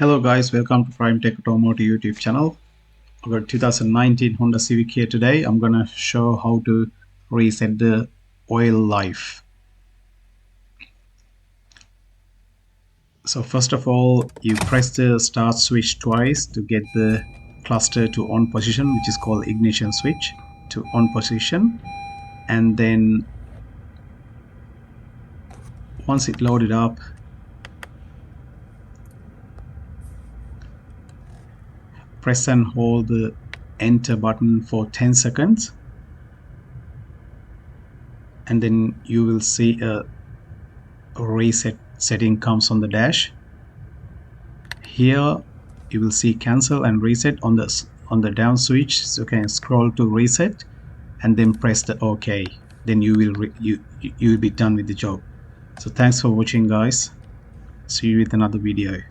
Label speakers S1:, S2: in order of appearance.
S1: Hello guys, welcome to PrimeTech Automotive YouTube channel. I've got 2019 Honda Civic here today. I'm gonna show how to reset the oil life. So first of all, you press the start switch twice to get the cluster to on position, which is called ignition switch to on position. And then once it loaded up, press and hold the enter button for 10 seconds. And then you will see a reset setting comes on the dash. Here you will see cancel and reset on the down switch, so you can scroll to reset and then press the OK. Then you will be done with the job. So thanks for watching guys. See you with another video.